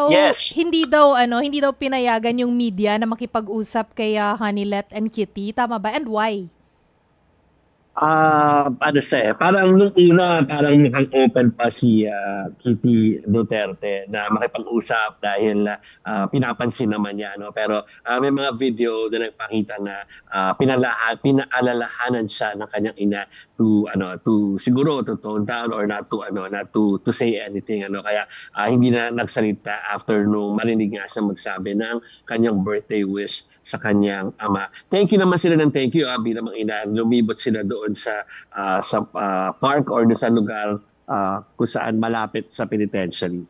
Yes. hindi daw pinayagan yung media na makipag-usap kay Honeylet and Kitty, tama ba? And why? Parang nung una, parang mukhang open pa si Kitty Duterte na makipag-usap dahil pinapansin naman niya, no? Pero may mga video na nagpakita na pinaalalahanan siya ng kanyang ina to siguro to tone down or not to say anything, kaya hindi na nagsalita after nung marinig nga siya magsabi ng kanyang birthday wish sa kanyang ama. Thank you naman sila ng thank you bilang mga ina. Lumibot sila doon sa park or sa lugar kung saan malapit sa penitentiary.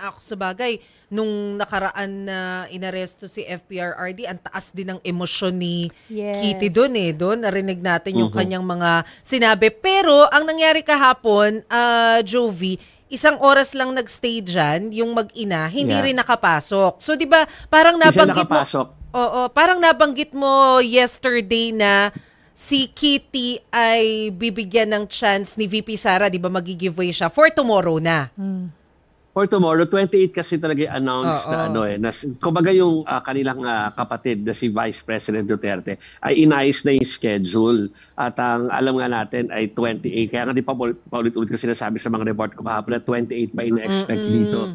Ako sa bagay, nung nakaraan na inaresto si FPRRD, ang taas din ng emosyon ni Kitty doon eh. Doon, narinig natin yung kanyang mga sinabi. Pero, ang nangyari kahapon, Jovi, 1 oras lang nagstay dyan, yung mag-ina, hindi rin nakapasok. So, di ba, parang nabanggit mo... Oo, parang nabanggit mo yesterday na si Kitty ay bibigyan ng chance ni VP Sara, di ba, mag-giveaway siya for tomorrow na. For tomorrow, 28 kasi talaga announced na kumbaga yung kanilang kapatid na si Vice President Duterte ay inayos na yung schedule. At ang alam nga natin ay 28. Kaya nga di pa paulit-ulit ko sinasabi sa mga report ko kahapon na 28 pa ina-expect dito.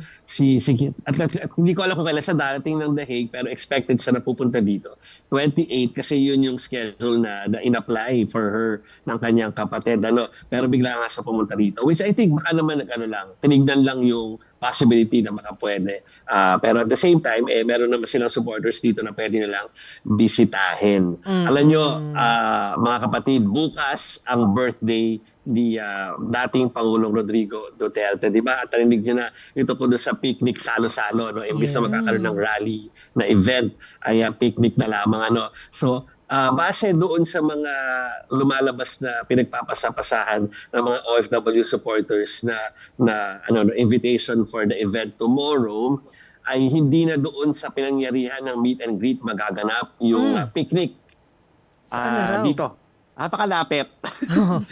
At hindi ko alam kung kailan siya darating ng The Hague pero expected siya na pupunta dito. 28 kasi yun yung schedule na in-apply for her ng kanyang kapatid. Pero bigla nga siya pumunta dito. Which I think baka naman tinignan lang yung possibility na makapwede. Pero at the same time, meron naman silang supporters dito na pwede nilang bisitahin. Alam nyo, mga kapatid, bukas ang birthday ni dating Pangulong Rodrigo Duterte. Di ba? At narinig nyo na ito po doon sa picnic salo-salo. Imbis na magkakaroon ng rally na event, ay picnic na lamang. So, base doon sa mga lumalabas na pinagpapasapasahan ng mga OFW supporters na invitation for the event tomorrow, ay hindi na doon sa pinangyarihan ng meet and greet magaganap yung picnic. Dito. Napakalapit.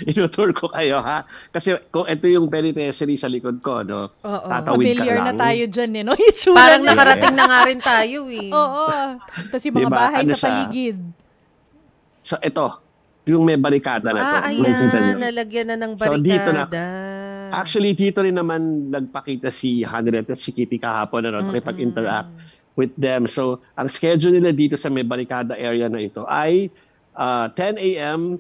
Inutour ko kayo, ha? Kasi kung ito yung penitentiary sa likod ko, tatawid ka lang. Familiar na tayo dyan, Parang nakarating na nga rin tayo, eh. Oo. Tapos yung mga bahay sa paligid. So ito, yung may barikada na to. Ayan, nalagyan na ng barikada. So dito rin naman nagpakita si Honeylet at si Kitty kahapon nakipag-interact with them. So ang schedule nila dito sa may barikada area na ito ay 10 a.m.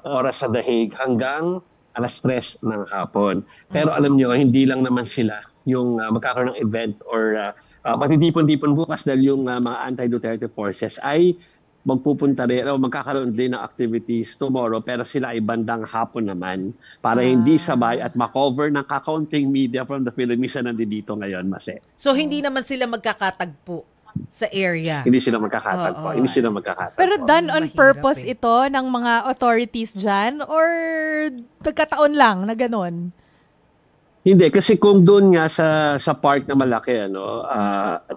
Oras sa The Hague hanggang 3:00 ng hapon. Pero alam nyo, hindi lang naman sila yung magkakaroon ng event or matitipon-tipon bukas dahil yung mga anti-Duterte forces ay magpupunta rin o magkakaroon din ng activities tomorrow pero sila ay bandang hapon naman para hindi sabay at makover ng kakaunting media from the Philippines na nandito ngayon, Mase. So hindi naman sila magkakatagpo sa area? Hindi sila magkakatagpo. Hindi sila magkakatagpo. Pero done on purpose ito ng mga authorities dyan or nagkataon lang na ganun? Hindi, kasi kung doon nga sa park na malaki,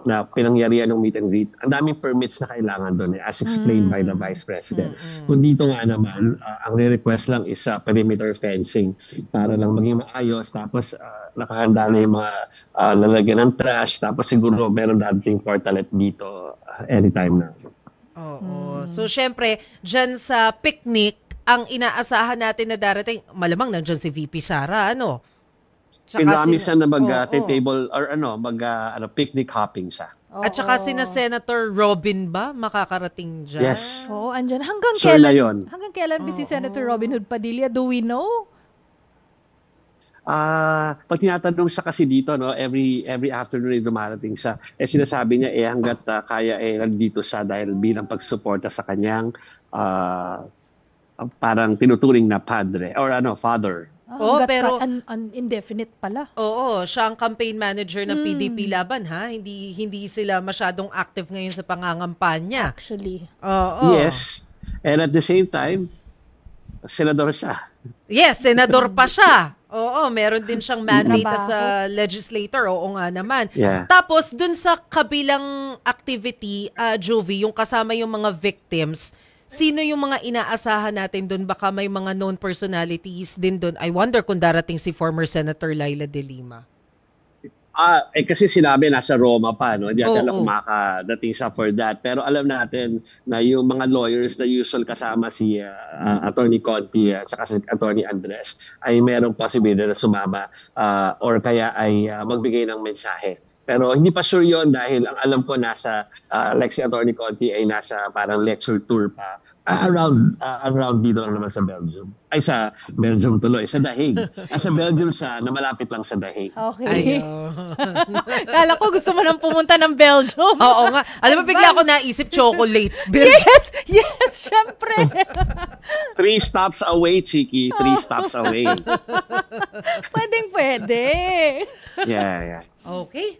na pinangyarihan ng meet and greet, ang daming permits na kailangan doon, as explained by the Vice President. Kung dito nga naman, ang re-request lang is perimeter fencing para lang maging maayos, tapos nakahanda na yung mga lalagyan ng trash, tapos siguro meron dating portalet dito anytime na. Oo. So, syempre, dyan sa picnic, ang inaasahan natin na darating, malamang nandyan si VP Sara, Pinami siya na mag-table or picnic hopping siya. At saka sina Senator Robin ba makakarating dyan? Yes. Oo, andyan. Hanggang sure kailan? Hanggang kailan si Senator Robin Hood Padilla? Do we know? Pag tinatanong siya kasi dito, every afternoon dumarating siya. Sinasabi niya hanggat kaya nandito siya dahil bilang pagsuporta sa kanyang parang tinuturing na padre or father. Pero indefinite pala. Oo, siya ang campaign manager ng PDP Laban, ha? Hindi sila masyadong active ngayon sa pangangampanya. Actually. Oo. Yes. And at the same time, senador siya. Yes, senador pa siya. Oo, meron din siyang mandate as a legislator. Oo nga naman. Yeah. Tapos, dun sa kabilang activity, Jovi, yung kasama yung mga victims, sino yung mga inaasahan natin doon? Baka may mga known personalities din doon. I wonder kung darating si former Senator Laila De Lima. Kasi sinabi nasa Roma pa, no? Hindi natin alam kung makadating siya for that. Pero alam natin na yung mga lawyers na usual kasama si Attorney Conti at si Attorney Andres ay merong possibility na sumama or kaya ay magbigay ng mensahe. Pero hindi pa sure yun dahil ang alam ko nasa, like si Attorney Conti ay nasa parang lecture tour pa. Around dito lang naman sa Belgium. Ay, sa Belgium tuloy. Sa Dahig. Sa Belgium siya, na malapit lang sa Dahig. Okay. Kala ko gusto mo nang pumunta ng Belgium. Oo nga. Alam mo, bigla ako naisip chocolate. Yes, syempre. 3 stops away, Chiki. 3 stops away. Pwede. Yeah. Okay.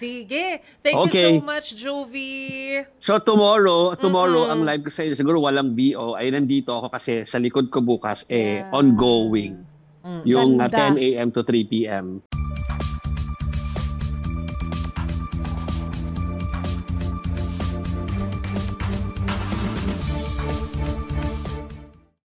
Sige. Thank you so much, Jovi. So tomorrow ang live ko sa inyo, siguro walang BO, ay nandito ako kasi sa likod ko bukas ongoing. Yung 10 a.m. to 3 p.m.